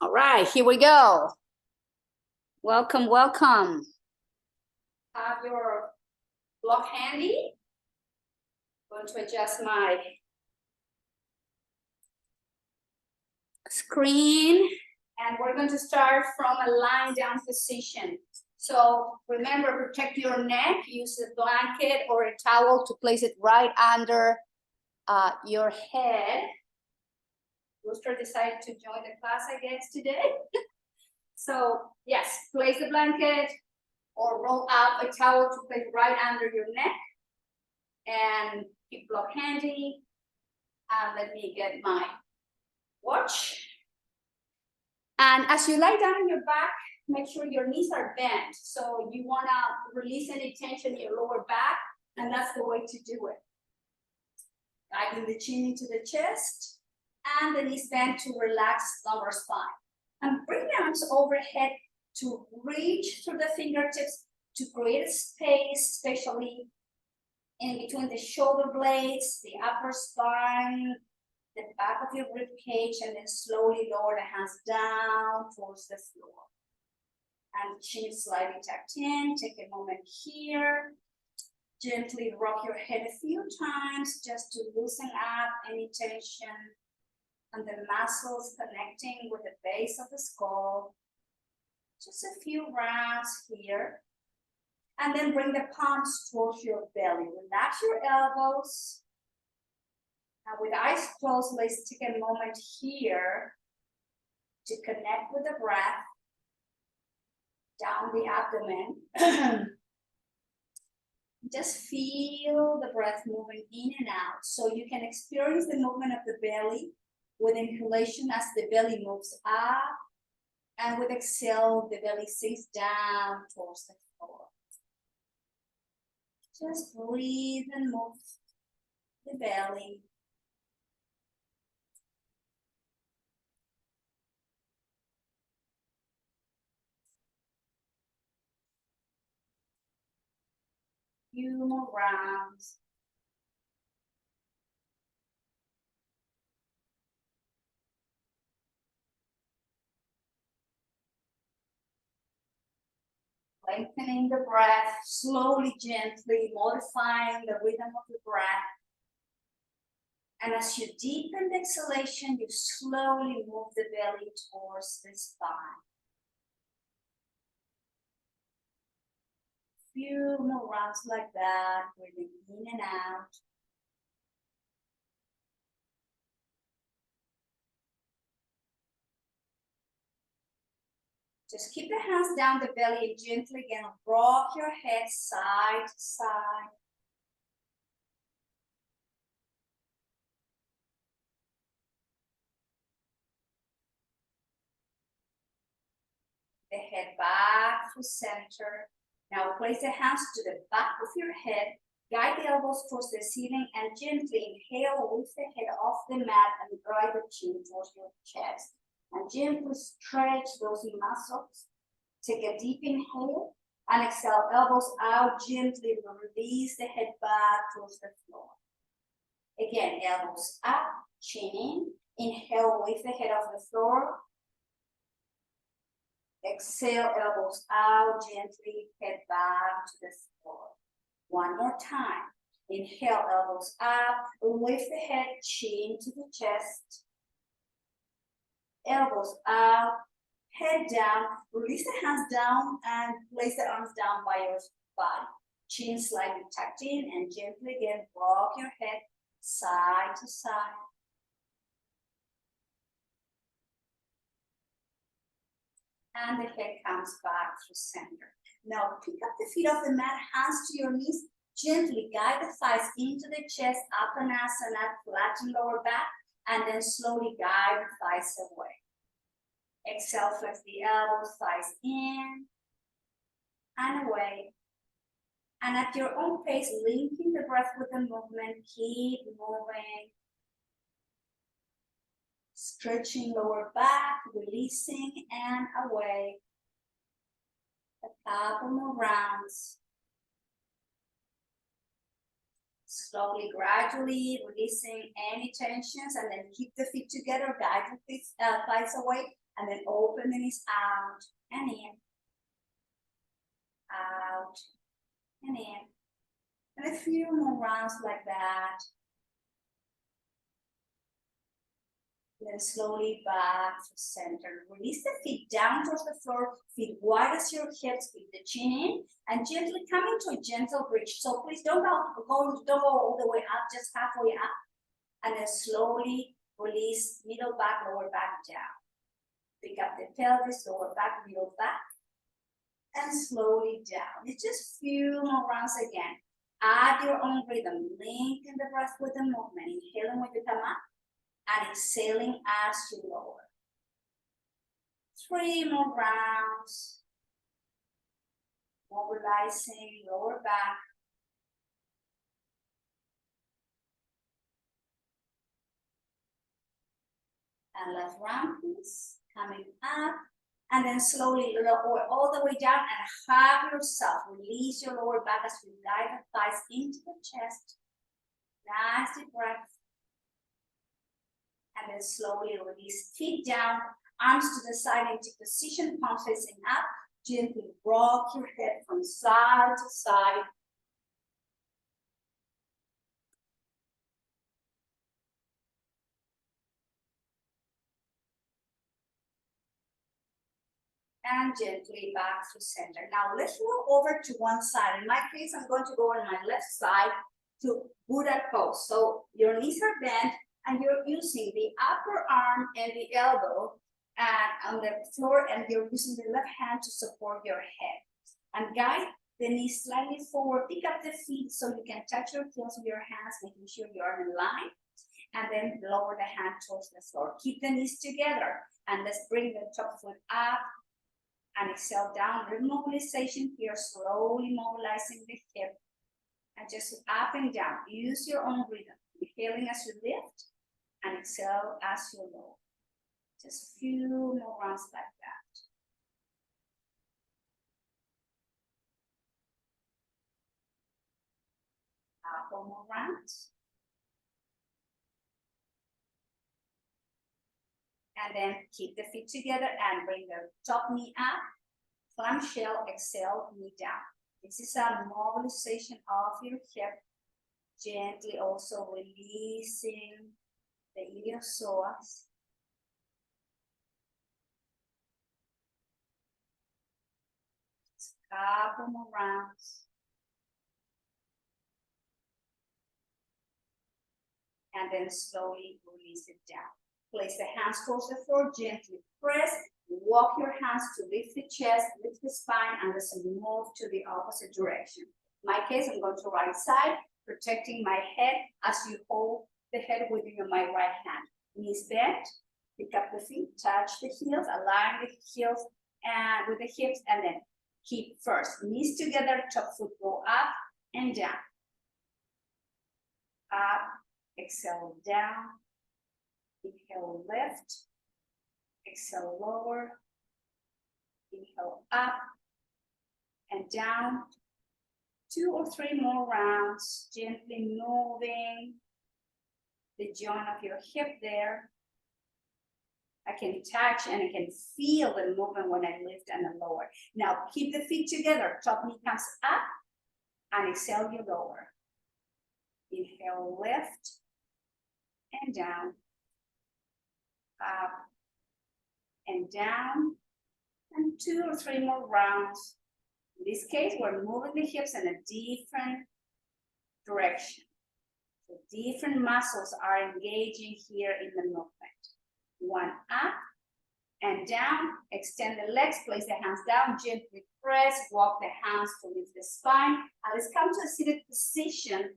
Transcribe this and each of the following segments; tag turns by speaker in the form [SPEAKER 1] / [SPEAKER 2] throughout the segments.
[SPEAKER 1] All right, here we go. Welcome, welcome. Have your block handy. I'm going to adjust my screen, and we're going to start from a lying down position. So remember, protect your neck. Use a blanket or a towel to place it right under your head. Rooster decided to join the class, I guess, today. So yes, place the blanket or roll out a towel to place right under your neck, and keep block handy. And let me get my watch. And as you lie down on your back, make sure your knees are bent. So you want to release any tension in your lower back, and that's the way to do it. Guiding the chin into the chest, and the knees bent to relax lumbar spine. And bring the arms overhead to reach through the fingertips to create a space, especially in between the shoulder blades, the upper spine, the back of your rib cage, and then slowly lower the hands down towards the floor. And chin slightly tucked in. Take a moment here. Gently rock your head a few times just to loosen up any tension and the muscles connecting with the base of the skull. Just a few rounds here. And then bring the palms towards your belly. Relax your elbows. And with eyes closed, let's take a moment here to connect with the breath down the abdomen. Just feel the breath moving in and out. So you can experience the movement of the belly with inhalation as the belly moves up. And with exhale, the belly sinks down towards the floor. Just breathe and move the belly. Few more rounds. Lengthening the breath, slowly, gently, modifying the rhythm of the breath. And as you deepen the exhalation, you slowly move the belly towards the spine. Few more rounds like that, breathing in and out. Just keep the hands down the belly and gently again rock your head side to side. The head back to center. Now place the hands to the back of your head. Guide the elbows towards the ceiling and gently inhale, lift the head off the mat and drive the chin towards your chest. And gently stretch those muscles. Take a deep inhale and exhale, elbows out, gently release the head back towards the floor. Again, elbows up, chin in. Inhale, lift the head off the floor. Exhale, elbows out, gently head back to the floor. One more time. Inhale, elbows up, lift the head, chin to the chest. Elbows out, head down, release the hands down and place the arms down by your body. Chin slightly tucked in and gently again rock your head side to side. And the head comes back through center. Now pick up the feet off the mat, hands to your knees. Gently guide the thighs into the chest, Uttanasana, flatten lower back, and then slowly guide the thighs away. Exhale, flex the elbows, thighs in and away. And at your own pace, linking the breath with the movement, keep moving. Stretching lower back, releasing and away. A couple more rounds. Slowly, gradually releasing any tensions and then keep the feet together, guide the thighs away. And then open the knees out and in. Out and in. And a few more rounds like that. Then slowly back to center. Release the feet down towards the floor, feet wide as your hips, keep the chin in, and gently come into a gentle bridge. So please don't go all the way up, just halfway up. And then slowly release middle back, lower back down. Pick up the pelvis, lower back, middle back, and slowly down. It's just a few more rounds again. Add your own rhythm. Lengthen the breath with the movement. Inhaling with the come up and exhaling as you lower. 3 more rounds. Mobilizing lower back. And left round, please. Coming up. And then slowly lower all the way down and hug yourself. Release your lower back as you guide the thighs into the chest. Nice deep breath. And then slowly release, feet down, arms to the side into position, palms facing up. Gently rock your head from side to side. And gently back to center. Now let's move over to one side. In my case, I'm going to go on my left side to Buddha pose. So your knees are bent and you're using the upper arm and the elbow and on the floor, and you're using the left hand to support your head. And guide the knees slightly forward. Pick up the feet so you can touch your heels with your hands, making sure you're in line. And then lower the hand towards the floor. Keep the knees together. And let's bring the top foot up. And exhale down, remobilization here, slowly mobilizing the hip. And just up and down, use your own rhythm. Inhaling as you lift, and exhale as you lower. Just a few more rounds like that. Couple more rounds. And then keep the feet together and bring the top knee up. Clamshell, exhale, knee down. This is a mobilization of your hip. Gently also releasing the iliopsoas. Just a couple more rounds. And then slowly release it down. Place the hands towards the floor, gently press, walk your hands to lift the chest, lift the spine, and let's move to the opposite direction. In my case, I'm going to right side, protecting my head as you hold the head with my right hand. Knees bent, pick up the feet, touch the heels, align the heels and with the hips, and then keep first. Knees together, top foot go up and down. Up, exhale down. Inhale, lift. Exhale, lower. Inhale, up and down. 2 or 3 more rounds, gently moving the joint of your hip there. I can touch and I can feel the movement when I lift and I lower. Now keep the feet together. Top knee comes up and exhale, you lower. Inhale, lift and down. Up and down, and 2 or 3 more rounds. In this case, we're moving the hips in a different direction. So different muscles are engaging here in the movement. 1 up and down, extend the legs, place the hands down, gently press, walk the hands to lift the spine, and let's come to a seated position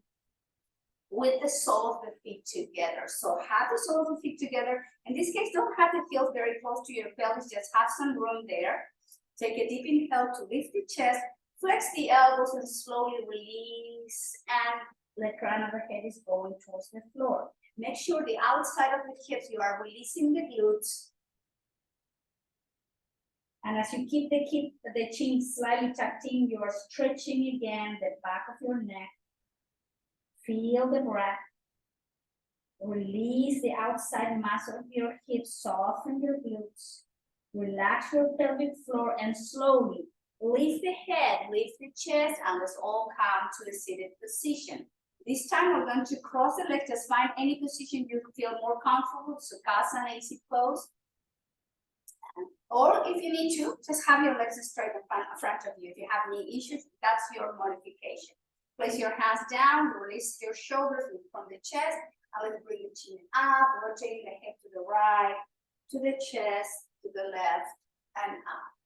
[SPEAKER 1] with the sole of the feet together. So have the sole of the feet together. In this case, don't have the heels very close to your pelvis, just have some room there. Take a deep inhale to lift the chest, flex the elbows and slowly release, and the crown of the head is going towards the floor. Make sure the outside of the hips, you are releasing the glutes. And as you keep the chin slightly tucked in, you are stretching again the back of your neck. Feel the breath. Release the outside muscle of your hips, soften your glutes. Relax your pelvic floor and slowly lift the head, lift the chest, and let's all come to the seated position. This time we're going to cross the legs. Just find any position you feel more comfortable. Sukhasana, easy pose. Or if you need to, just have your legs straight in front of you. If you have knee issues, that's your modification. Place your hands down, release your shoulders from the chest, and let's bring the chin up, rotating the head to the right, to the chest, to the left, and up.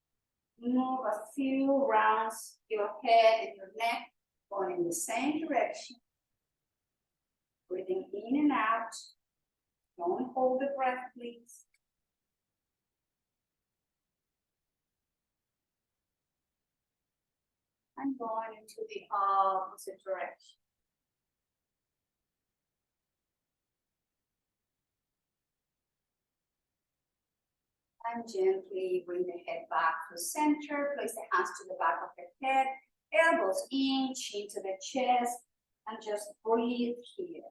[SPEAKER 1] Move a few rounds, your head and your neck going in the same direction. Breathing in and out. Don't hold the breath, please. And going into the opposite direction. And gently bring the head back to center. Place the hands to the back of the head. Elbows in, chin to the chest. And just breathe here.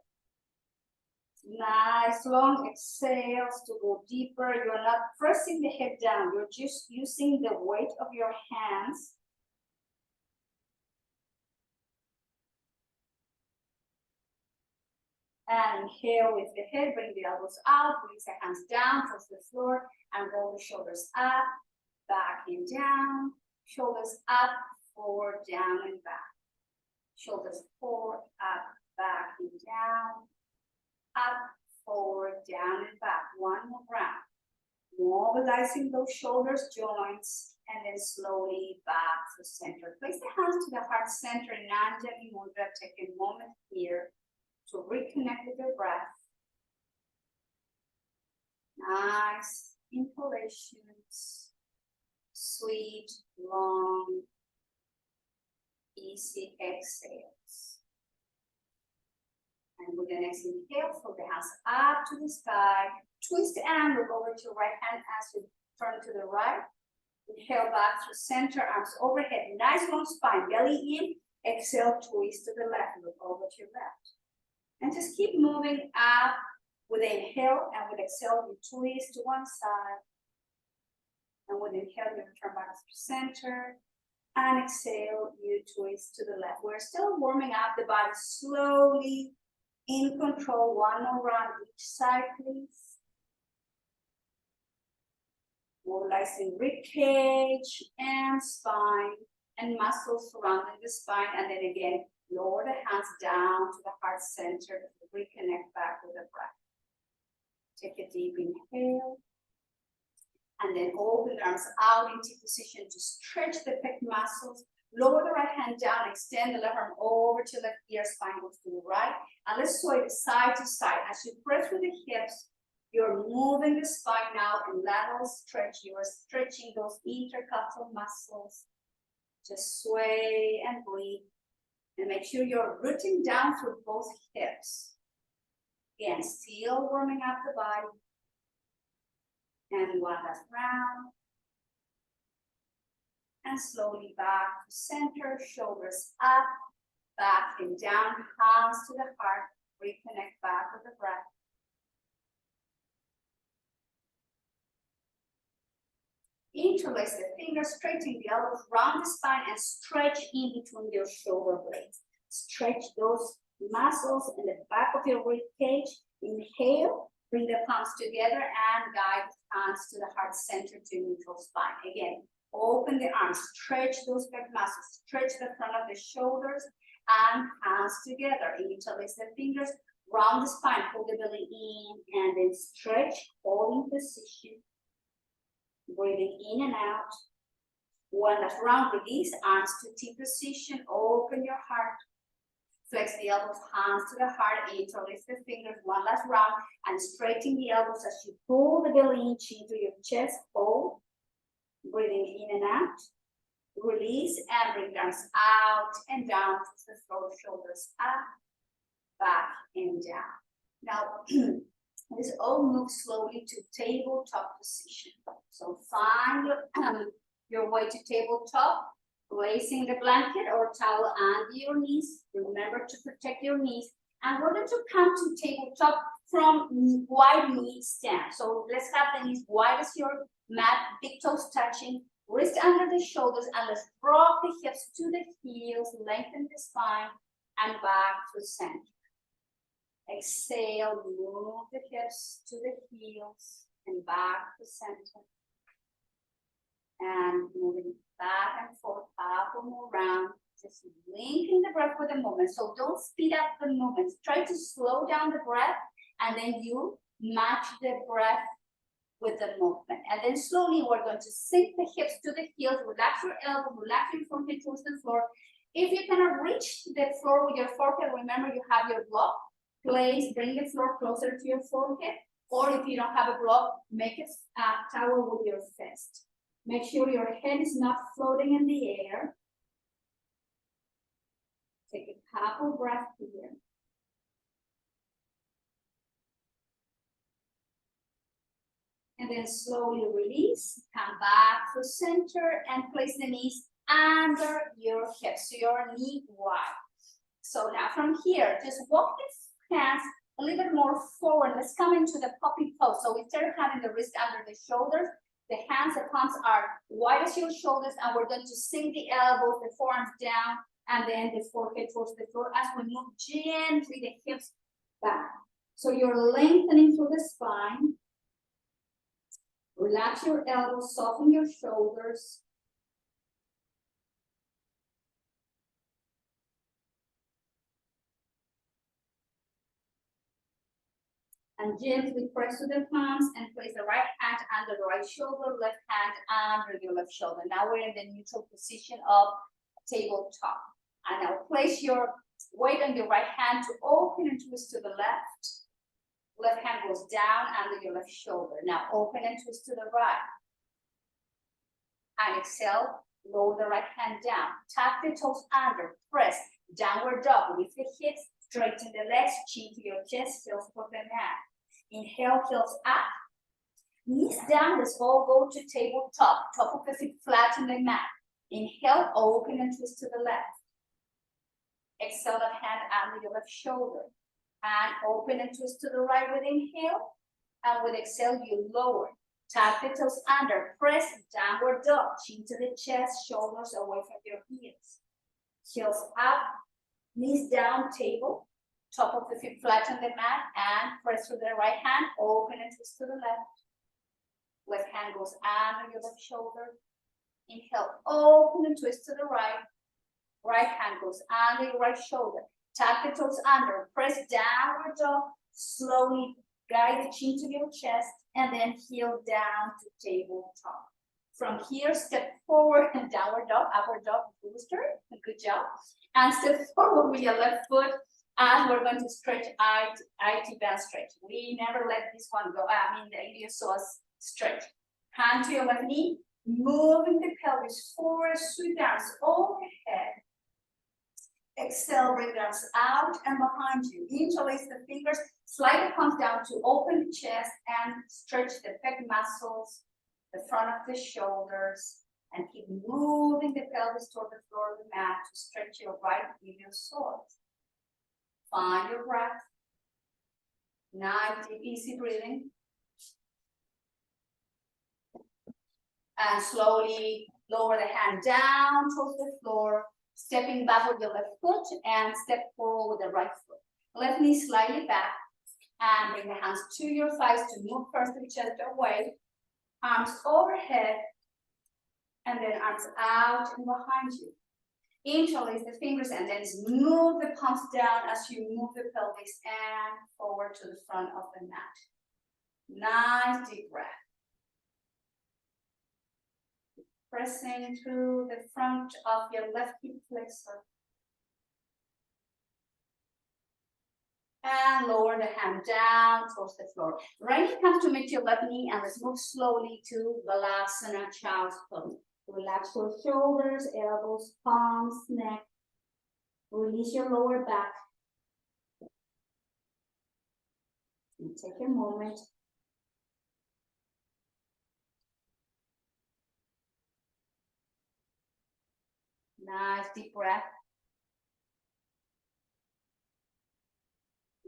[SPEAKER 1] Nice long exhales to go deeper. You're not pressing the head down. You're just using the weight of your hands. And inhale with the head, bring the elbows out, release the hands down towards the floor, and roll the shoulders up, back and down, shoulders up, forward, down, and back. Shoulders forward, up, back, and down, up, forward, down, and back. One more round. Mobilizing those shoulders, joints, and then slowly back to center. Place the hands to the heart center in Anjali Mudra. Take a moment here to reconnect with your breath. Nice inhalations, sweet, long, easy exhales. And with the next inhale, fold the hands up to the sky, twist and look over to your right hand as you turn to the right. Inhale back through center, arms overhead, nice long spine, belly in. Exhale, twist to the left, look over to your left. And just keep moving up with inhale, and with exhale, you twist to one side. And with inhale, you return back to center. And exhale, you twist to the left. We're still warming up the body slowly, in control. One more round each side, please. Mobilizing rib cage and spine and muscles surrounding the spine. And then again, lower the hands down to the heart center to reconnect back with the breath. Take a deep inhale. And then open the arms out into position to stretch the pec muscles. Lower the right hand down, extend the left arm over to left ear, spine goes to the right. And let's sway it side to side. As you press through the hips, you're moving the spine out in lateral stretch. You are stretching those intercostal muscles. Just sway and breathe. And make sure you're rooting down through both hips. Again, still warming up the body. And one last round. And slowly back to center, shoulders up, back and down, hands to the heart. Reconnect back with the breath. Interlace the fingers, straighten the elbows, round the spine, and stretch in between your shoulder blades. Stretch those muscles in the back of your rib cage. Inhale, bring the palms together and guide the hands to the heart center to neutral spine. Again, open the arms, stretch those back muscles, stretch the front of the shoulders and hands together. Interlace the fingers, round the spine, pull the belly in, and then stretch, holding position. Breathing in and out. One last round, release, arms to T position, open your heart. Flex the elbows, hands to the heart, interlace the fingers, one last round, and straighten the elbows as you pull the belly in, chin to your chest, hold. Breathing in and out. Release, and bring the arms out and down to the floor, shoulders up, back, and down. Now, let's all move slowly to tabletop position. So find your way to tabletop, placing the blanket or towel under your knees. Remember to protect your knees. And we're going to come to tabletop from wide knee stand. So let's have the knees wide as your mat, big toes touching, wrist under the shoulders, and let's drop the hips to the heels, lengthen the spine, and back to center. Exhale, move the hips to the heels and back to center. And moving back and forth, up and around. Just linking the breath with the movement. So don't speed up the movements. Try to slow down the breath, and then you match the breath with the movement. And then slowly we're going to sink the hips to the heels, relax your elbow, relax your forehead towards the floor. If you cannot reach the floor with your forehead, remember you have your block. Place, bring the floor closer to your forehead. Or if you don't have a block, make a towel with your fist. Make sure your head is not floating in the air. Take a couple breaths here. And then slowly release, come back to center and place the knees under your hips, so your knee wide. So now from here, just walk the hands a little bit more forward. Let's come into the puppy pose. So instead of having the wrist under the shoulders, the hands, the palms are wide as your shoulders, and we're going to sink the elbows, the forearms down, and then the forehead towards the floor as we move gently the hips back. So you're lengthening through the spine. Relax your elbows, soften your shoulders. And gently press to the palms and place the right hand under the right shoulder, left hand under your left shoulder. Now we're in the neutral position of tabletop. And now place your weight on your right hand to open and twist to the left. Left hand goes down under your left shoulder. Now open and twist to the right. And exhale, lower the right hand down. Tap the toes under, press, downward dog. Lift the hips, straighten the legs, chin to your chest, heels for the mat. Inhale, heels up. Knees down, let's all go to tabletop. Top of the feet flat on the mat. Inhale, open and twist to the left. Exhale, left hand under your left shoulder. And open and twist to the right with inhale. And with exhale, you lower. Tap the toes under, press, downward dog. Chin to the chest, shoulders away from your heels. Heels up, knees down, table. Top of the feet flat on the mat, and press with the right hand, open and twist to the left. Left hand goes under your left shoulder. Inhale, open and twist to the right. Right hand goes under your right shoulder. Tap the toes under, press downward dog. Slowly guide the chin to your chest, and then heel down to tabletop. From here, step forward and downward dog, upward dog, booster. Good job. And step forward with your left foot. And we're going to stretch IT band stretch. We never let this one go. The iliopsoas stretch. Hand to your left knee, moving the pelvis forward, sweep arms overhead. Exhale, bring the arms out and behind you. Interlace the fingers, slide the palms down to open the chest and stretch the pec muscles, the front of the shoulders, and keep moving the pelvis toward the floor of the mat to stretch your right iliopsoas. Find your breath. Nice, deep, easy breathing. And slowly lower the hand down towards the floor, stepping back with your left foot and step forward with the right foot. Left knee slightly back and bring the hands to your thighs to move first the chest away. Arms overhead and then arms out and behind you. Interlace the fingers and then move the palms down as you move the pelvis and forward to the front of the mat. Nice deep breath. Pressing through the front of your left hip flexor. And lower the hand down towards the floor. Right knee comes to meet your left knee, and let's move slowly to Balasana Child's Pose. Relax your shoulders, elbows, palms, neck. Release your lower back. And take a moment. Nice deep breath.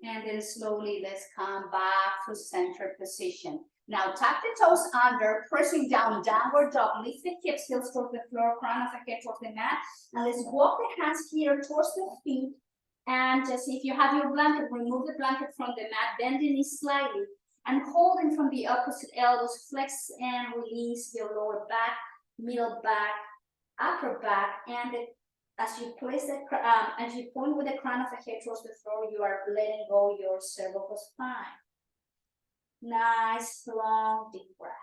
[SPEAKER 1] And then slowly let's come back to center position. Now tap the toes under, pressing down, downward dog. Lift the hips, heels towards the floor, crown of the head towards the mat. And let's walk the hands here towards the feet. And just if you have your blanket, remove the blanket from the mat, bend the knees slightly. And holding from the opposite elbows, flex and release your lower back, middle back, upper back. And as you place the, as you point with the crown of the head towards the floor, you are letting go your cervical spine. Nice, long, deep breath.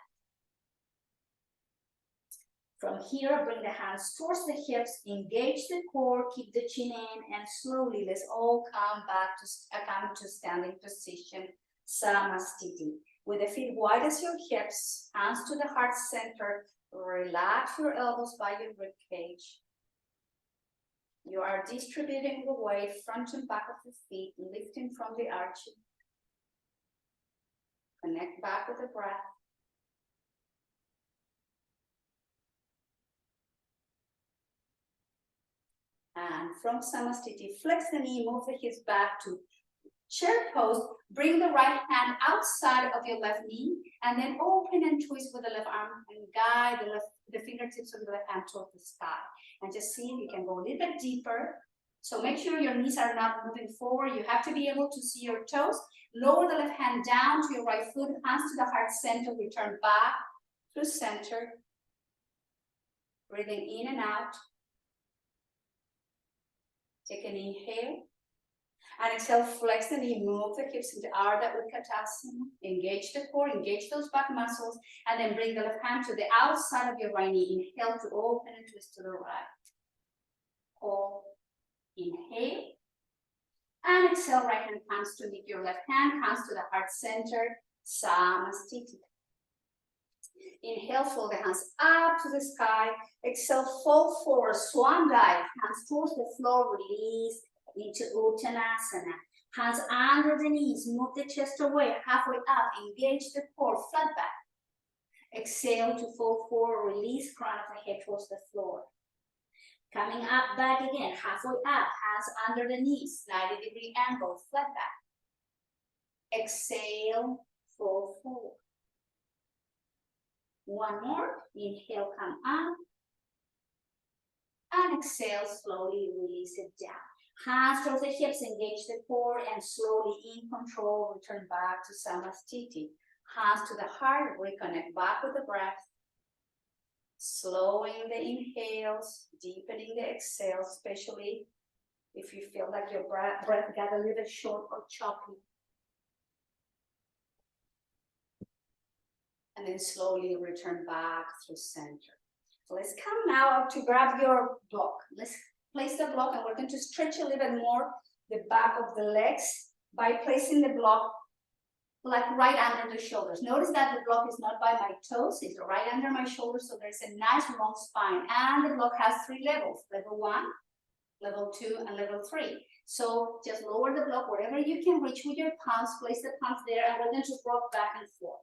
[SPEAKER 1] From here, bring the hands towards the hips, engage the core, keep the chin in, and slowly let's all come to standing position, Samastiti. With the feet wide as your hips, hands to the heart center, relax your elbows by your rib cage. You are distributing the weight front and back of the feet, lifting from the arches. Connect back with the breath. And from Samastiti, flex the knee, move the hips back to chair pose. Bring the right hand outside of your left knee, and then open and twist with the left arm and guide the fingertips of the left hand toward the sky. And just see if you can go a little bit deeper. So make sure your knees are not moving forward. You have to be able to see your toes. Lower the left hand down to your right foot, hands to the heart center, return back to center. Breathing in and out. Take an inhale. And exhale, flex the knee, move the hips into Ardha Utkatasana. Engage the core, engage those back muscles, and then bring the left hand to the outside of your right knee. Inhale to open and twist to the right. Hold. Inhale. And exhale, right hand comes to meet your left hand, comes to the heart center, Samastiti. Inhale, fold the hands up to the sky. Exhale, fold forward, swan dive, hands towards the floor, release into Uttanasana. Hands under the knees, move the chest away, halfway up, engage the core, flat back. Exhale to fold forward, release crown of the head towards the floor. Coming up, back again, halfway up, hands under the knees, 90-degree angle, flat back. Exhale, fold forward. One more, inhale, come up. And exhale, slowly release it down. Hands towards the hips, engage the core, and slowly in control, return back to Samastiti. Hands to the heart, reconnect back with the breath. Slowing the inhales, deepening the exhales, especially if you feel like your breath got a little bit short or choppy. And then slowly return back through center. So let's come now to grab your block. Let's place the block, and we're going to stretch a little bit more the back of the legs by placing the block like right under the shoulders. Notice that the block is not by my toes, it's right under my shoulders, so there's a nice long spine. And the block has 3 levels, level 1, level 2, and level 3. So just lower the block wherever you can reach with your palms, place the palms there, and we're going to rock back and forth.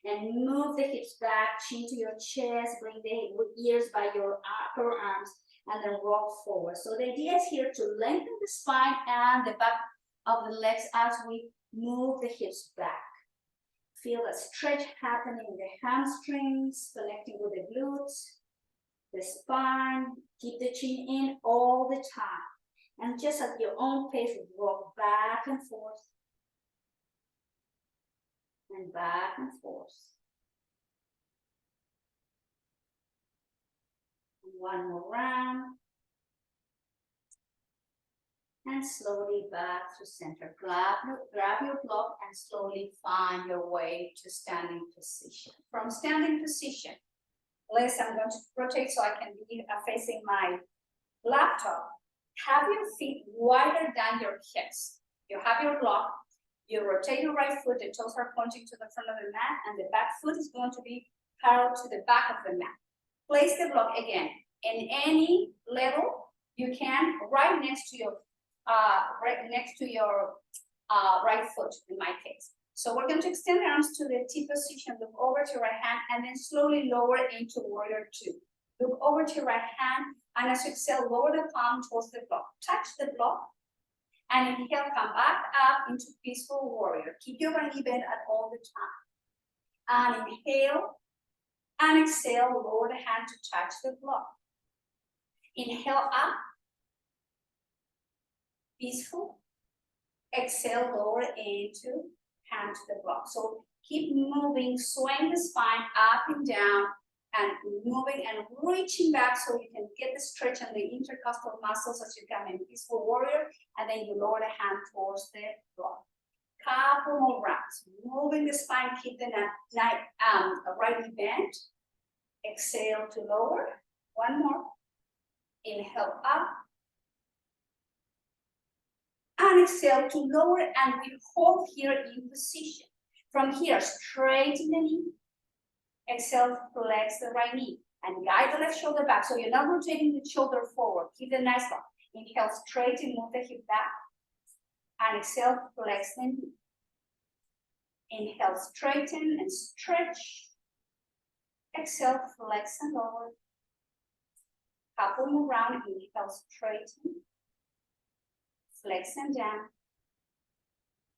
[SPEAKER 1] And move the hips back, chin to your chest, bring the ears by your upper arms, and then rock forward. So the idea is here to lengthen the spine and the back of the legs as we move the hips back. Feel a stretch happening in the hamstrings, connecting with the glutes, the spine. Keep the chin in all the time. And just at your own pace, rock back and forth. And back and forth. One more round. And slowly back to center. Grab your block and slowly find your way to standing position. From standing position, I'm going to rotate so I can be facing my laptop. Have your feet wider than your hips. You have your block. You rotate your right foot, the toes are pointing to the front of the mat, and the back foot is going to be parallel to the back of the mat. Place the block again in any level you can, right next to your right foot in my case. So we're going to extend the arms to the T position, look over to your right hand, and then slowly lower into warrior 2. Look over to your right hand, and as you exhale, lower the palm towards the block. Touch the block. And inhale, come back up into peaceful warrior. Keep your right knee bent at all the time. And inhale. And exhale, lower the hand to touch the block. Inhale up. Peaceful. Exhale, lower into hand to the block. So keep moving, swing the spine up and down, and moving and reaching back so you can get the stretch on the intercostal muscles as you come in peaceful warrior, and then you lower the hand towards the block. Couple more rounds, moving the spine, keep the right knee bent. Exhale to lower. One more. Inhale up. And exhale to lower, and we hold here in position. From here, straighten the knee. Exhale, flex the right knee and guide the left shoulder back. So you're not rotating the shoulder forward. Keep the nice lock. Inhale, straighten, move the hip back. And exhale, flex the knee. Inhale, straighten and stretch. Exhale, flex and lower. Couple more round. Inhale, straighten. Flex and down.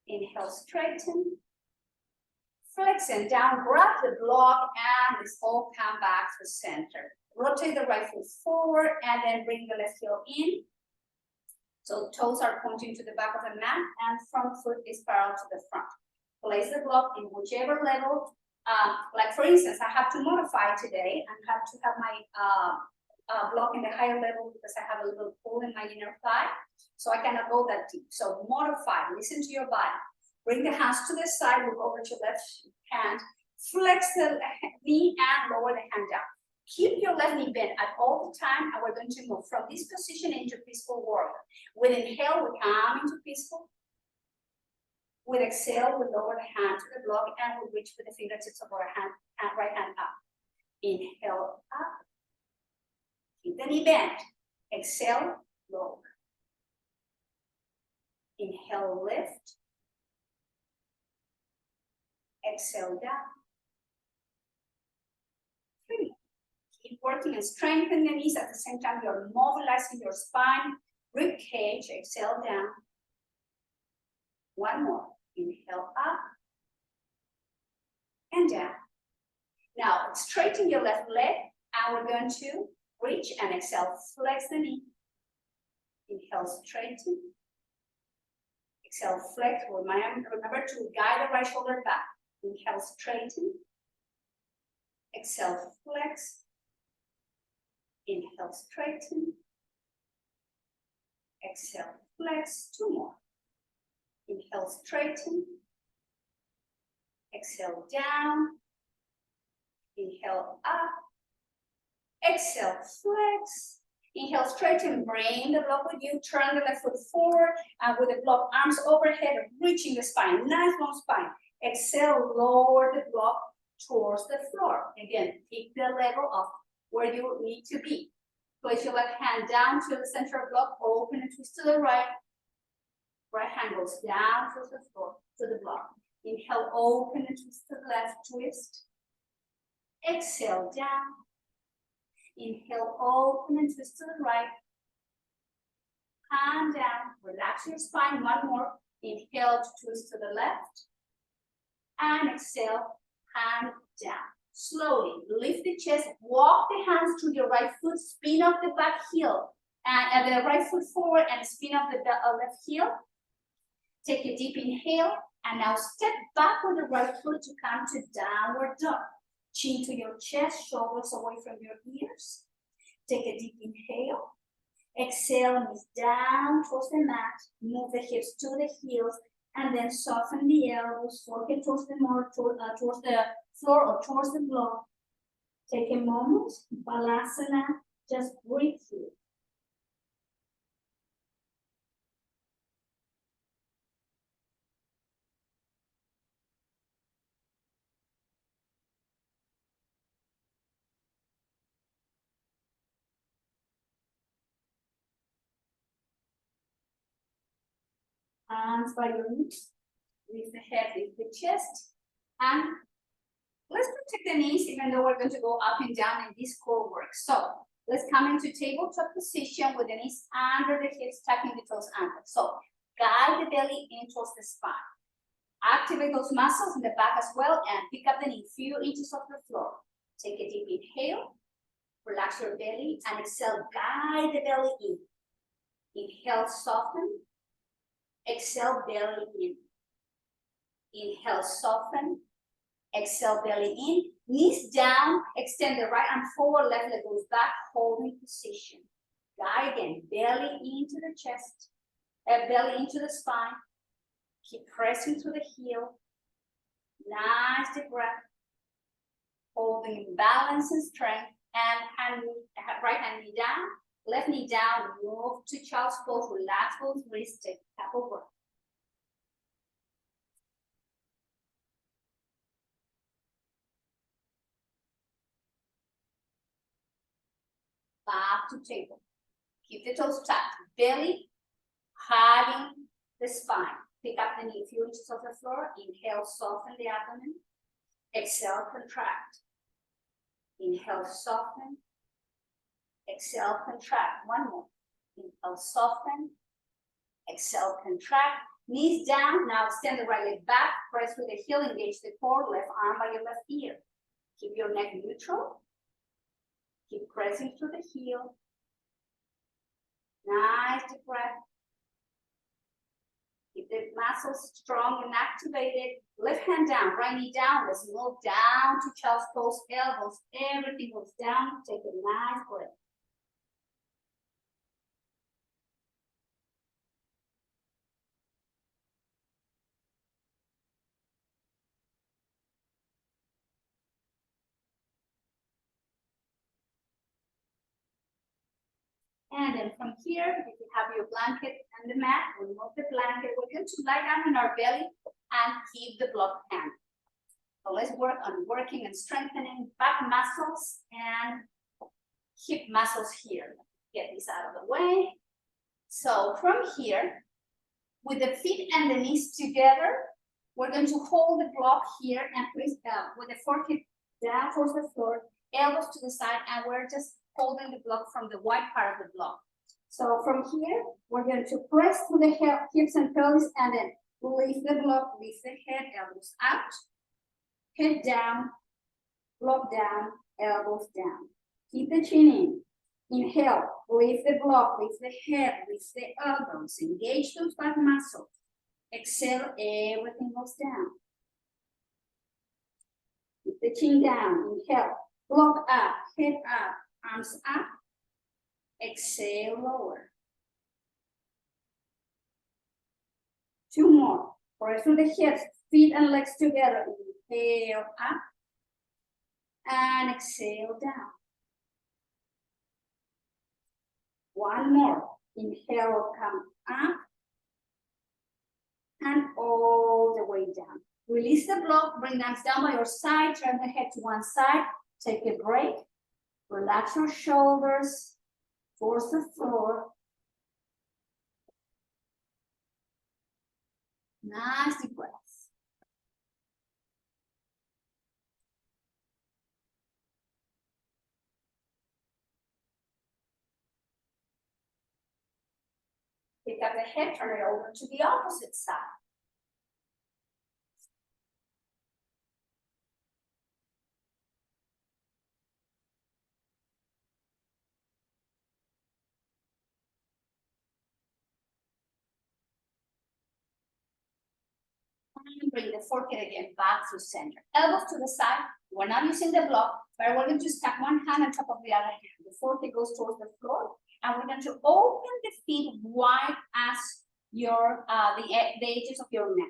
[SPEAKER 1] Inhale, straighten. Flex and down, grab the block, and let's all come back to the center. Rotate the right foot forward, and then bring the left heel in. So toes are pointing to the back of the mat, and front foot is parallel to the front. Place the block in whichever level. Like for instance, I have to modify today and have to have my block in the higher level because I have a little pull in my inner thigh. So I cannot go that deep. So modify, listen to your body. Bring the hands to the side, look over to your left hand, flex the knee and lower the hand down. Keep your left knee bent at all the time, and we're going to move from this position into peaceful warrior. With inhale, we come into peaceful. With exhale, we lower the hand to the block and we reach with the fingertips of our right hand up. Inhale up. Keep the knee bent. Exhale, lower. Inhale, lift. Exhale down. 3. Keep working and strengthen the knees at the same time you're mobilizing your spine, rib cage. Exhale down. 1 more. Inhale up and down. Now straighten your left leg, and we're going to reach and exhale. Flex the knee. Inhale, straighten. Exhale, flex. Remember to guide the right shoulder back. Inhale, straighten. Exhale, flex. Inhale, straighten. Exhale, flex. 2 more. Inhale, straighten. Exhale, down. Inhale, up. Exhale, flex. Inhale, straighten. Bring the block with you. Turn the left foot forward, and with the block, arms overhead, reaching the spine. Nice long spine. Exhale, lower the block towards the floor. Again, pick the level of where you need to be. Place your left hand down to the center of block, open and twist to the right. Right hand goes down towards the floor, to the block. Inhale, open and twist to the left, twist. Exhale, down. Inhale, open and twist to the right. Hand down, relax your spine. 1 more. Inhale to twist to the left. And exhale, hand down. Slowly lift the chest, walk the hands to your right foot, spin off the back heel, and the right foot forward and spin off the left heel. Take a deep inhale, and now step back with the right foot to come to downward dog. Chin to your chest, shoulders away from your ears. Take a deep inhale. Exhale, knees down towards the mat. Move the hips to the heels, and then soften the elbows, forehead towards the floor or towards the block. Take a moment, Balasana, just breathe through. Hands by your knees, lift the head, lift the chest, and let's protect the knees even though we're going to go up and down in this core work. So let's come into tabletop position with the knees under the hips, tucking the toes under. So guide the belly in towards the spine. Activate those muscles in the back as well and pick up the knee, few inches off the floor. Take a deep inhale, relax your belly, and exhale, guide the belly in. Inhale, soften. Exhale, belly in. Inhale, soften. Exhale, belly in. Knees down, extend the right arm forward, left leg goes back, holding position. Guide again, belly into the chest, belly into the spine. Keep pressing to the heel. Nice deep breath. Holding balance and strength. And right hand knee down, left knee down. Move to child's pose. Relax both wrists. Take a couple breaths. Back to table. Keep the toes tucked. Belly hugging the spine. Pick up the knee, few inches off the floor. Inhale, soften the abdomen. Exhale, contract. Inhale, soften. Exhale, contract. One more. Inhale, soften. Exhale, contract. Knees down. Now extend the right leg back. Press with the heel. Engage the core. Left arm by your left ear. Keep your neck neutral. Keep pressing to the heel. Nice deep breath. Keep the muscles strong and activated. Left hand down, right knee down. Let's move down to child's pose, elbows. Everything goes down. Take a nice breath. And then from here, if you have your blanket and the mat, remove the blanket. We're going to lie down on our belly and keep the block hand. So let's work on working and strengthening back muscles and hip muscles here. Get this out of the way. So from here, with the feet and the knees together, we're going to hold the block here and place with the forehead down towards the floor, elbows to the side, and we're just holding the block from the wide part of the block. So from here, we're going to press to the hips and pelvis, and then lift the block, lift the head, elbows out, head down, block down, elbows down. Keep the chin in. Inhale, lift the block, lift the head, lift the elbows, engage those back muscles. Exhale, everything goes down. Keep the chin down. Inhale, block up, head up, arms up. Exhale, lower. Two more. Press through the hips, feet and legs together. Inhale up and exhale down. One more. Inhale, come up and all the way down. Release the block, bring hands down by your side, turn the head to one side, take a break, relax your shoulders towards the floor. Nice deep breaths. Pick up the head, turn it over to the opposite side. And bring the forehead again back to center. Elbows to the side. We're not using the block, but we're going to stack one hand on top of the other hand. The forehead goes towards the floor, and we're going to open the feet wide as your the edges of your neck.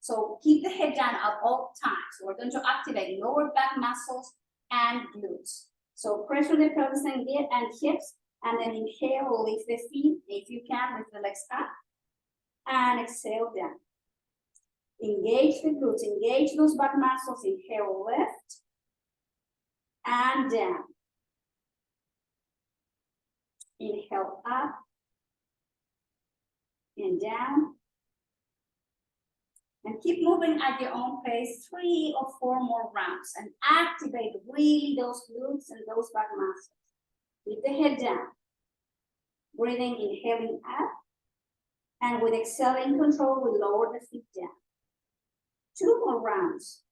[SPEAKER 1] So keep the head down at all times. So we're going to activate lower back muscles and glutes. So press on the pelvis and hips, and then inhale, lift the feet. If you can, lift the legs up, and exhale down. Engage the glutes, engage those back muscles. Inhale, lift, and down. Inhale, up, and down. And keep moving at your own pace, 3 or 4 more rounds, and activate really those glutes and those back muscles. Keep the head down. Breathing, inhaling up, and with exhaling control, we lower the feet down. 2 more rounds.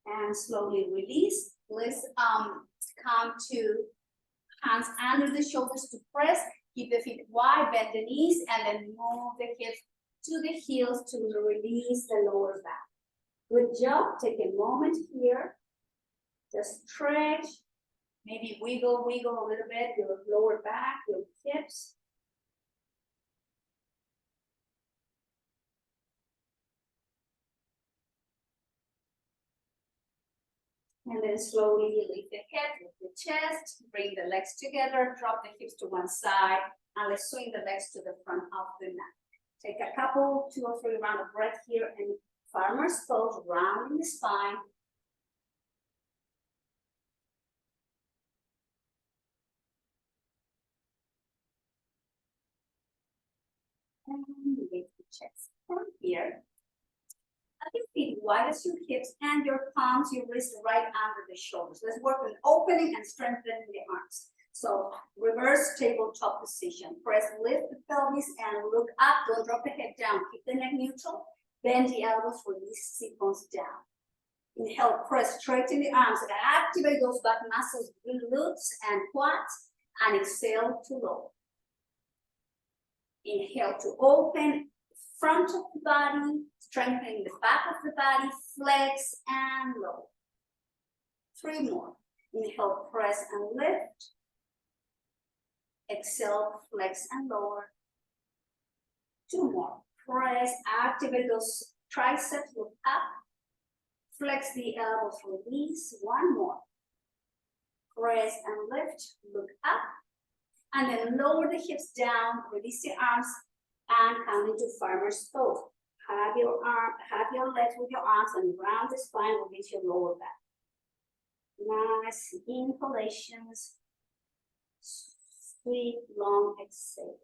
[SPEAKER 1] And slowly release. Let's come to hands under the shoulders to press. Keep the feet wide, bend the knees, and then move the hips to the heels to release the lower back. Good job. Take a moment here. Just stretch. Maybe wiggle a little bit your lower back, your hips. And then slowly lift the head, lift the chest, bring the legs together, drop the hips to one side, and let's swing the legs to the front of the mat. Take a couple, 2 or 3 rounds of breath here, and farmer's pose, rounding the spine. And lift the chest from here. Have your feet wide as your hips and your palms, your wrists right under the shoulders. Let's work on opening and strengthening the arms. So reverse tabletop position. Press, lift the pelvis and look up. Don't drop the head down. Keep the neck neutral. Bend the elbows, release sit bones down. Inhale, press, straighten the arms and activate those back muscles, glutes and quads. And exhale to lower. Inhale to open front of the body, strengthening the back of the body, flex and lower. 3 more. Inhale, press and lift. Exhale, flex and lower. 2 more. Press, activate those triceps, look up. Flex the elbows, release. 1 more. Press and lift, look up. And then lower the hips down, release the arms, and come into farmer's pose. Have your legs with your arms and round the spine, release your lower back. Nice inhalations, sweet long exhale.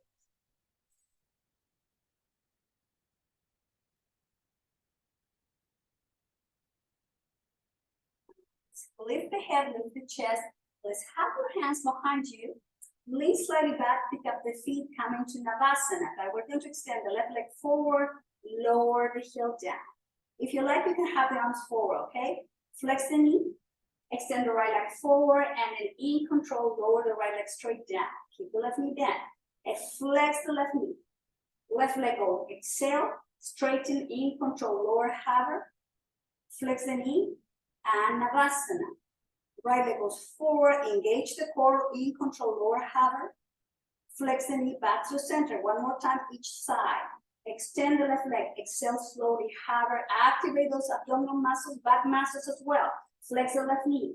[SPEAKER 1] Lift the head, lift the chest. Let's have your hands behind you. Lean slightly back, pick up the feet, come into Navasana. Okay, we're going to extend the left leg forward, lower the heel down. If you like, you can have the arms forward, okay? Flex the knee, extend the right leg forward, and then in control, lower the right leg straight down. Keep the left knee down. And flex the left knee. Left leg over. Exhale, straighten, in control, lower hover. Flex the knee, and Navasana. Right leg goes forward, engage the core, in control, lower hover. Flex the knee back to center. 1 more time each side. Extend the left leg, exhale slowly, hover, activate those abdominal muscles, back muscles as well. Flex the left knee.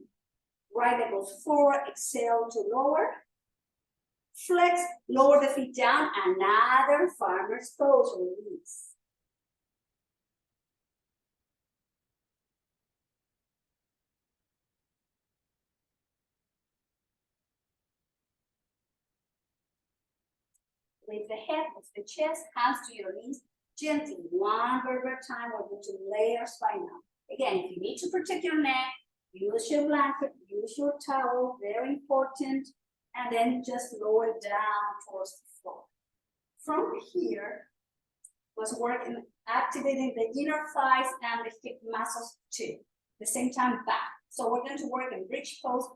[SPEAKER 1] Right leg goes forward, exhale to lower. Flex, lower the feet down, another farmer's pose, release. Lift the head, lift the chest, hands to your knees, gently, 1 vertebra at a time. We're going to lay our spine down. Again, if you need to protect your neck, use your blanket, use your towel, very important, and then just lower down towards the floor. From here, was working, activating the inner thighs and the hip muscles too. At the same time, back. So we're going to work in bridge pose,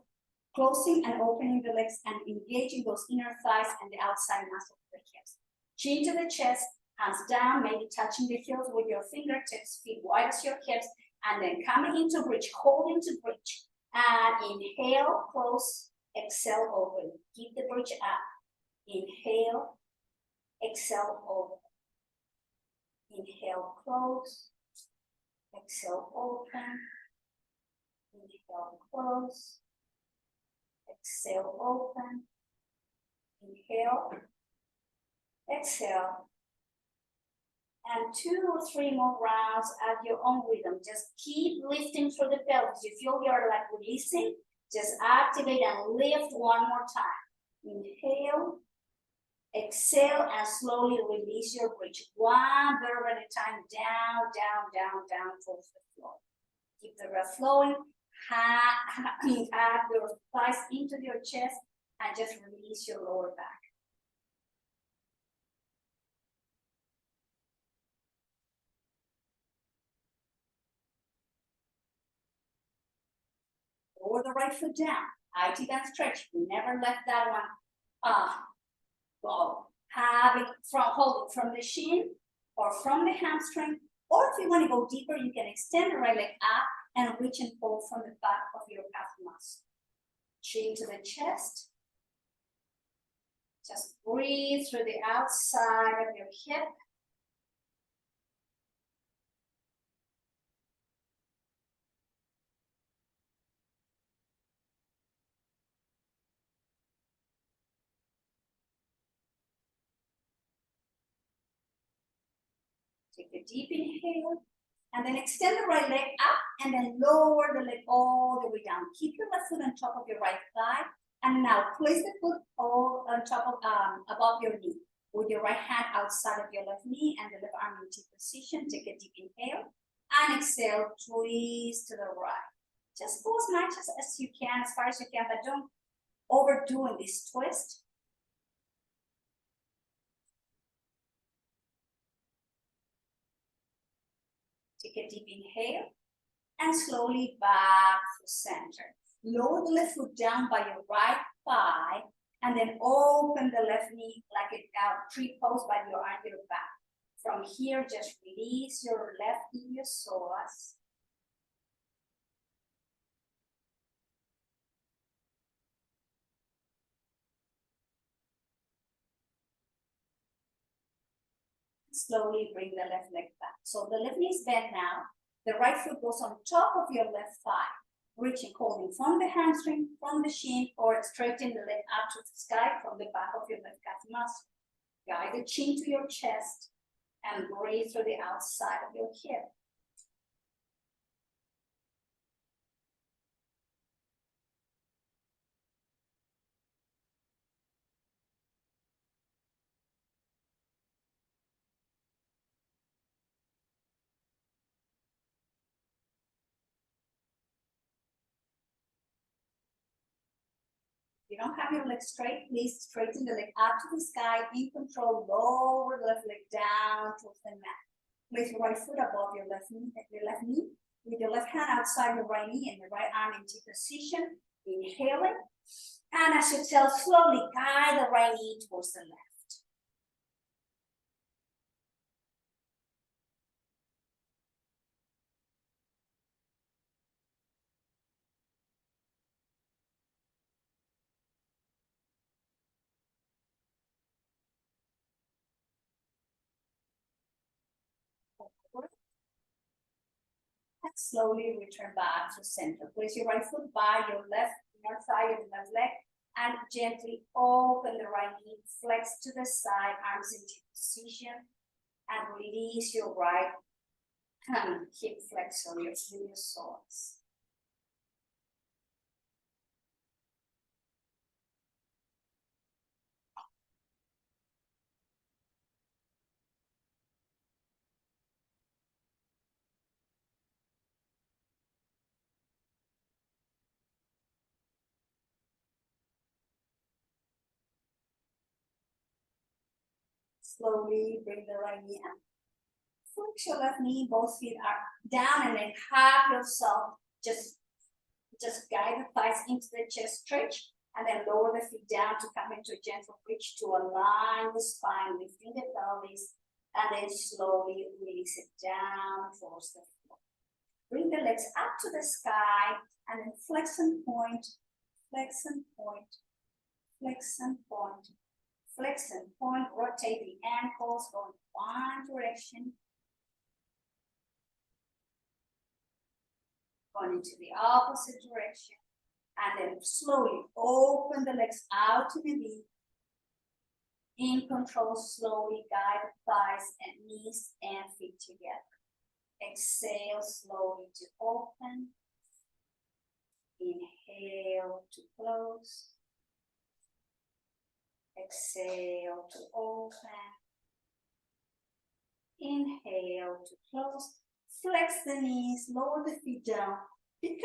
[SPEAKER 1] closing and opening the legs and engaging those inner thighs and the outside muscles of the hips. Chin to the chest, hands down, maybe touching the heels with your fingertips, feet wide as your hips, and then coming into bridge, holding to bridge. And inhale, close, exhale, open. Keep the bridge up. Inhale, exhale, open. Inhale, close. Exhale, open. Inhale, close. Exhale, open. Inhale. Exhale. And 2 or 3 more rounds at your own rhythm. Just keep lifting through the pelvis. If you feel you're like releasing, just activate and lift 1 more time. Inhale. Exhale and slowly release your bridge. 1 vertebra at a time, down, down, down, down towards the floor. Keep the breath flowing. Have your thighs into your chest and just release your lower back. Lower the right foot down. IT band stretch. Never let that one go. Hold it from the shin or from the hamstring. Or if you want to go deeper, you can extend the right leg up and reach and pull from the back of your calf muscle. Chin to the chest. Just breathe through the outside of your hip. Take a deep inhale. And then extend the right leg up and then lower the leg all the way down. Keep your left foot on top of your right thigh. And now place the foot all on top of, above your knee. With your right hand outside of your left knee and the left arm in T position. Take a deep inhale and exhale, twist to the right. Just go as much as you can, as far as you can, but don't overdo in this twist. Take a deep inhale and slowly back to center. Lower the left foot down by your right thigh and then open the left knee like a tree pose by your arm to your back. From here, just release your left iliopsoas. Slowly bring the left leg back. So the left knee is bent now. The right foot goes on top of your left thigh. Reaching, holding from the hamstring, from the shin, or straighten the leg up to the sky from the back of your left calf muscle. Guide the chin to your chest and breathe through the outside of your hip. If you don't have your leg straight, please straighten the leg up to the sky, in control, lower the left leg down towards the mat. Place your right foot above your left knee, with your left hand outside your right knee and your right arm in T position. Inhaling, and as you exhale, slowly guide the right knee towards the left. And slowly return back to center. Place your right foot by your left inner thigh of the left leg and gently open the right knee, flex to the side, arms into position, and release your right hip flexor, your iliopsoas. Slowly bring the right knee up. Flex your left knee, both feet are down, and then have yourself just guide the thighs into the chest stretch, and then lower the feet down to come into a gentle reach to align the spine, lifting the pelvis, and then slowly release it down towards the floor. Bring the legs up to the sky, and then flex and point, flex and point, flex and point. Flex and point, rotate the ankles, go in one direction. Going into the opposite direction. And then slowly open the legs out to the knee. In control, slowly guide the thighs and knees and feet together. Exhale slowly to open. Inhale to close. Exhale to open. Inhale to close. Flex the knees, lower the feet down. Pick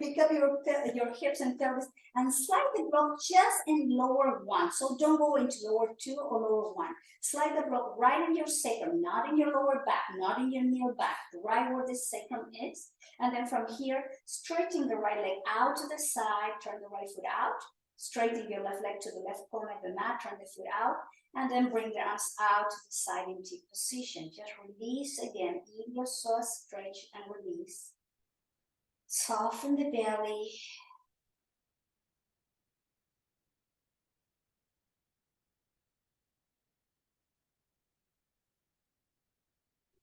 [SPEAKER 1] pick up your hips and pelvis and slide the block just in lower one. So don't go into lower two or lower one. Slide the block right in your sacrum, not in your lower back, not in your near back, right where the sacrum is. And then from here, straighten the right leg out to the side, turn the right foot out, straighten your left leg to the left corner of the mat, turn the foot out, and then bring the arms out to the side in T position. Just release again, iliopsoas, stretch and release. Soften the belly.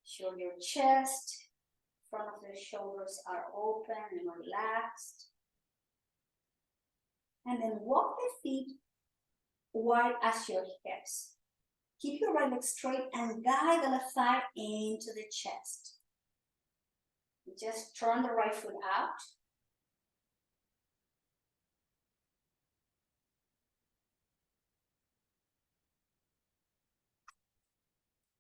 [SPEAKER 1] Show your chest, front of the shoulders are open and relaxed. And then walk the feet wide as your hips. Keep your right leg straight and guide the left thigh into the chest. Just turn the right foot out.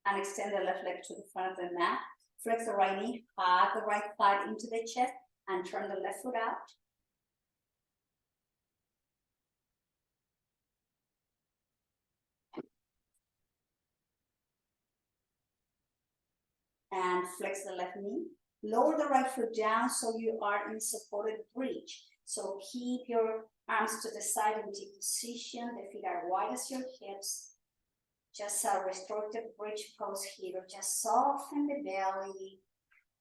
[SPEAKER 1] And extend the left leg to the front of the mat. Flex the right knee, hug the right thigh into the chest, and turn the left foot out. And flex the left knee. Lower the right foot down so you are in supported bridge. So keep your arms to the side in T position. The feet are wide as your hips. Just a restorative bridge pose here. Just soften the belly.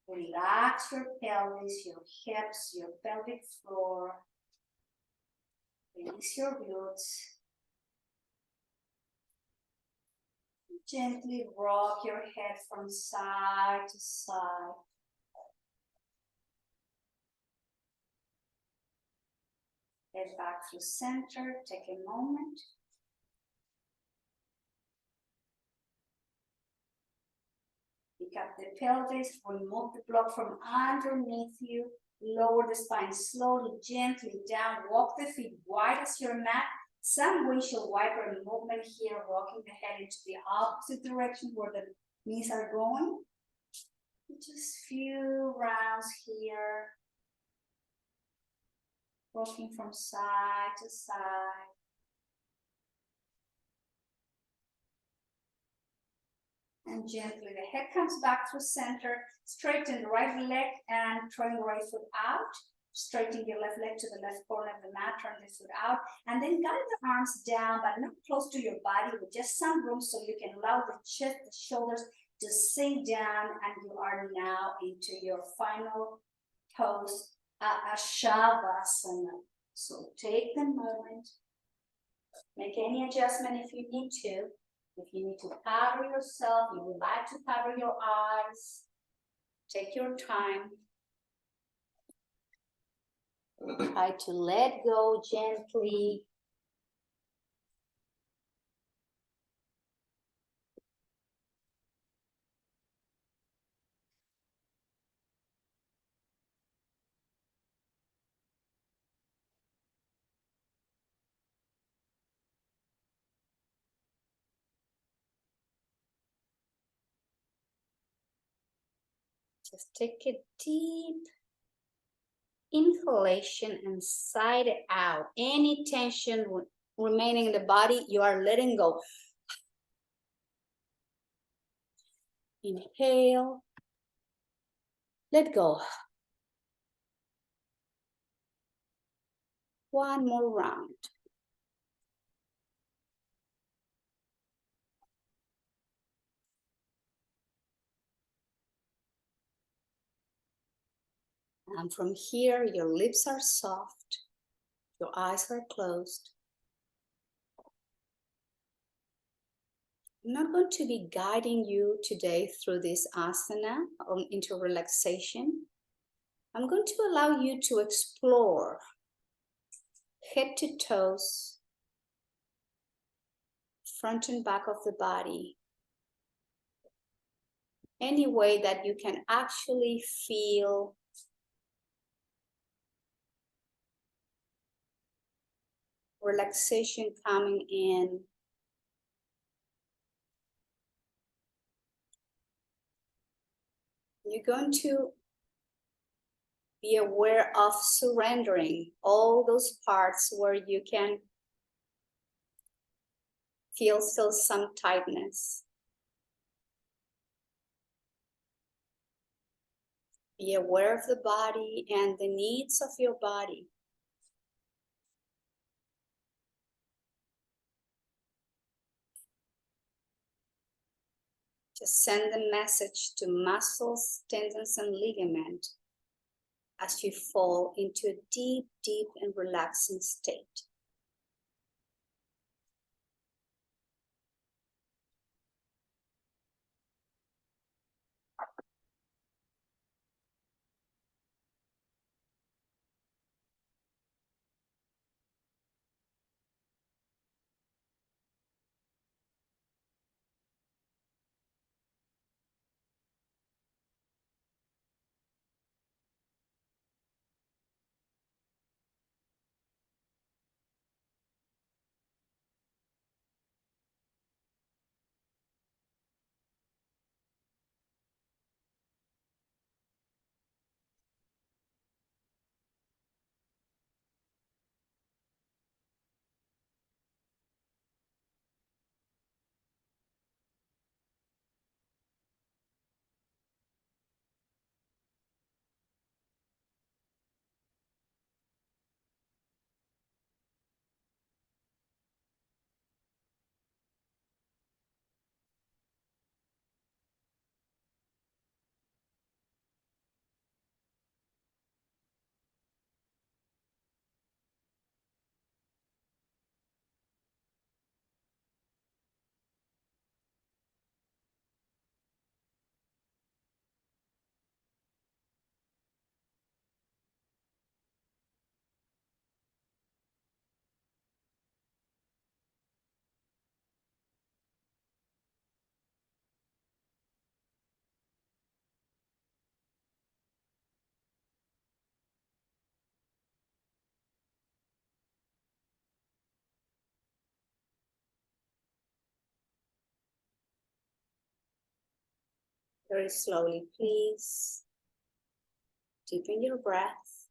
[SPEAKER 1] Relax your pelvis, your hips, your pelvic floor. Release your glutes. Gently rock your head from side to side. Head back to center. Take a moment. Pick up the pelvis, remove the block from underneath you, lower the spine slowly, gently down, walk the feet wide as your mat, some windshield wiper movement here, rocking the head into the opposite direction where the knees are going. Just few rounds here, rocking from side to side. And gently the head comes back to center. Straighten the right leg and turn the right foot out. Straighten your left leg to the left corner of the mat, turn the foot out. And then guide the arms down, but not close to your body, with just some room so you can allow the chest, the shoulders to sink down. And you are now into your final pose, a Shavasana. So take the moment. Make any adjustment if you need to. If you need to cover yourself, you would like to cover your eyes, take your time. Try to let go gently. Just take a deep inhalation and sigh it out. Any tension remaining in the body, you are letting go. Inhale. Let go. One more round. And from here, your lips are soft, your eyes are closed. I'm not going to be guiding you today through this asana into relaxation. I'm going to allow you to explore head to toes, front and back of the body, any way that you can actually feel relaxation coming in. You're going to Be aware of surrendering all those parts where you can feel still some tightness. Be aware of the body and the needs of your body. Just send the message to muscles, tendons, and ligament as you fall into a deep, deep and relaxing state. Very slowly, please. Deepen your breath.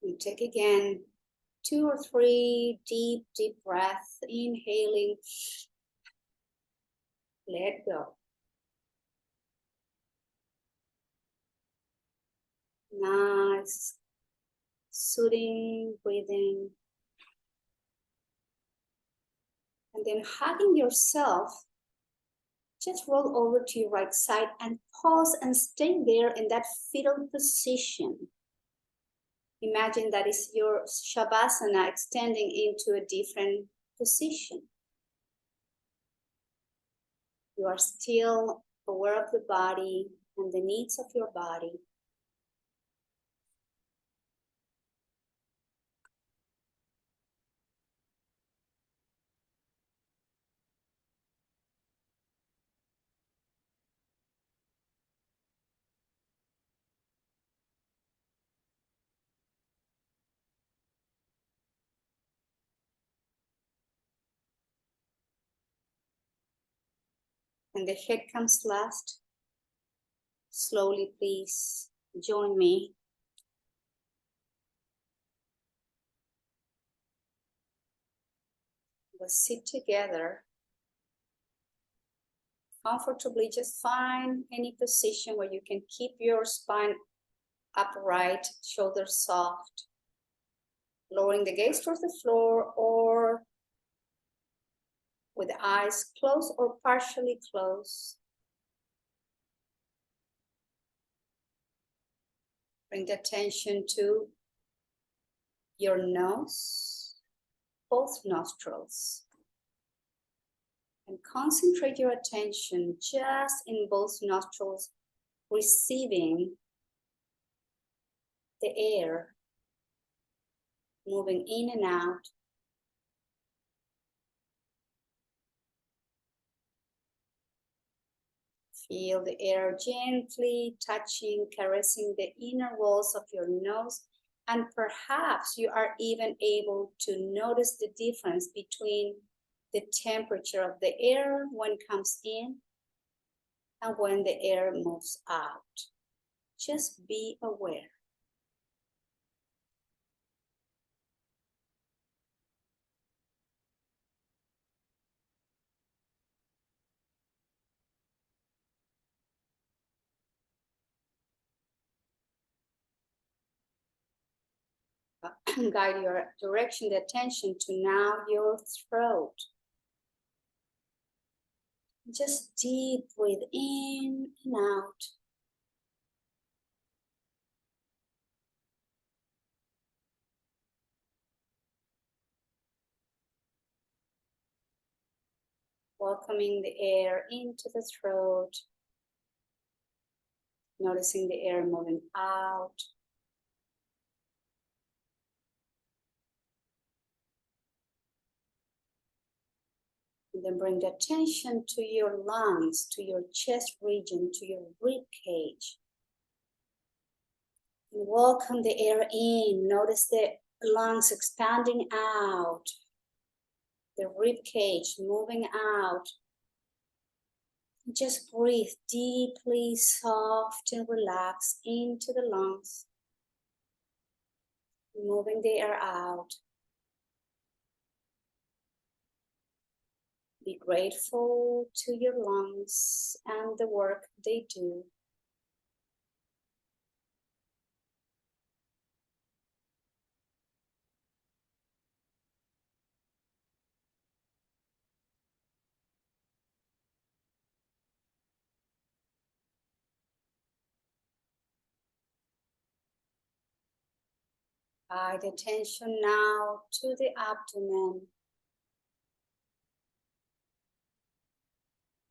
[SPEAKER 1] You take again 2 or 3 deep, deep breaths. Inhaling. Let go. Nice, soothing breathing. And then hugging yourself, just roll over to your right side and pause and stay there in that fetal position. Imagine that is your Shavasana extending into a different position. You are still aware of the body and the needs of your body. And the head comes last. Slowly, please join me. We'll sit together comfortably. Just find any position where you can keep your spine upright, shoulders soft, lowering the gaze towards the floor or with the eyes closed or partially closed. Bring the attention to your nose, both nostrils. And concentrate your attention just in both nostrils, receiving the air, moving in and out. Feel the air gently touching, caressing the inner walls of your nose. And perhaps you are even able to notice the difference between the temperature of the air when it comes in and when the air moves out. Just be aware. Guide your direction, the attention to now your throat. Just deep breathe in and out. Welcoming the air into the throat. Noticing the air moving out. And then bring the attention to your lungs, to your chest region, to your rib cage. And welcome the air in. Notice the lungs expanding out. The rib cage moving out. Just breathe deeply, soft and relaxed into the lungs. Moving the air out. Be grateful to your lungs and the work they do. Guide attention now to the abdomen.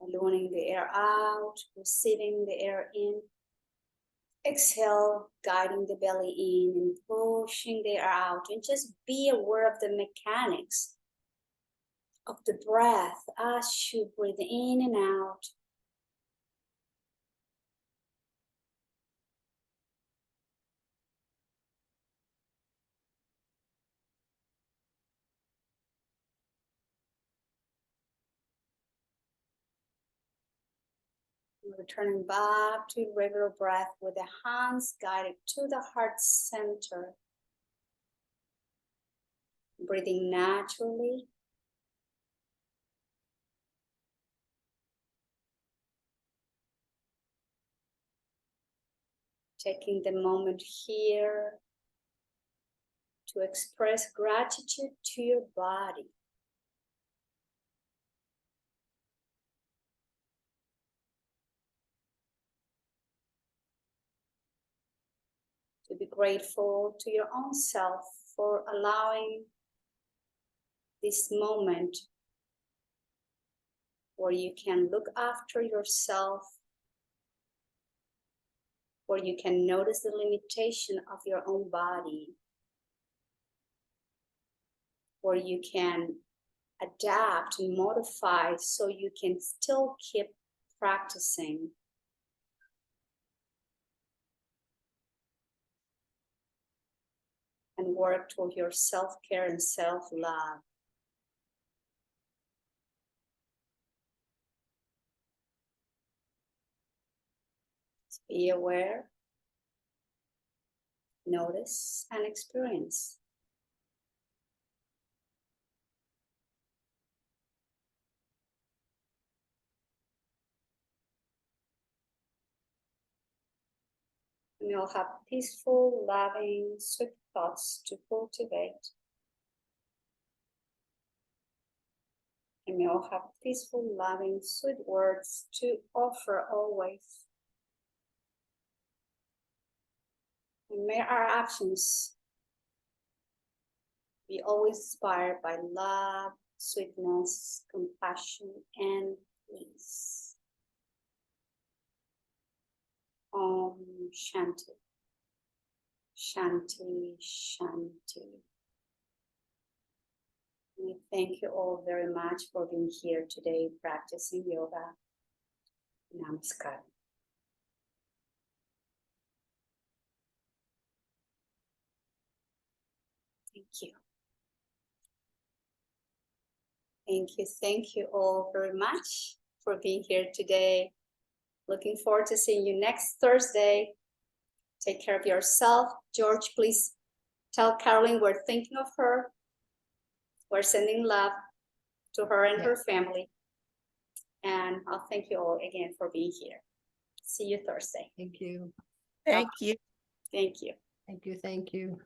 [SPEAKER 1] Ballooning the air out, receiving the air in. Exhale, guiding the belly in and pushing the air out. And just be aware of the mechanics of the breath as you breathe in and out. Returning back to regular breath with the hands guided to the heart center. Breathing naturally. Taking the moment here to express gratitude to your body. To be grateful to your own self for allowing this moment where you can look after yourself, where you can notice the limitation of your own body, where you can adapt and modify so you can still keep practicing. And work toward your self-care and self-love. Be aware, notice, and experience. And you'll have peaceful, loving, sweet thoughts to cultivate. And you'll have peaceful, loving, sweet words to offer always. And may our actions be always inspired by love, sweetness, compassion, and peace. Om Shanti. Shanti, Shanti. And thank you all very much for being here today practicing yoga. Namaskar. Thank you. Thank you all very much for being here today. Looking forward to seeing you next Thursday. Take care of yourself. George, please tell Carolyn we're thinking of her. We're sending love to her and her family. And I'll thank you all again for being here. See you Thursday.
[SPEAKER 2] Thank you.
[SPEAKER 3] Thank you.
[SPEAKER 1] Thank you.
[SPEAKER 2] Thank you. Thank you.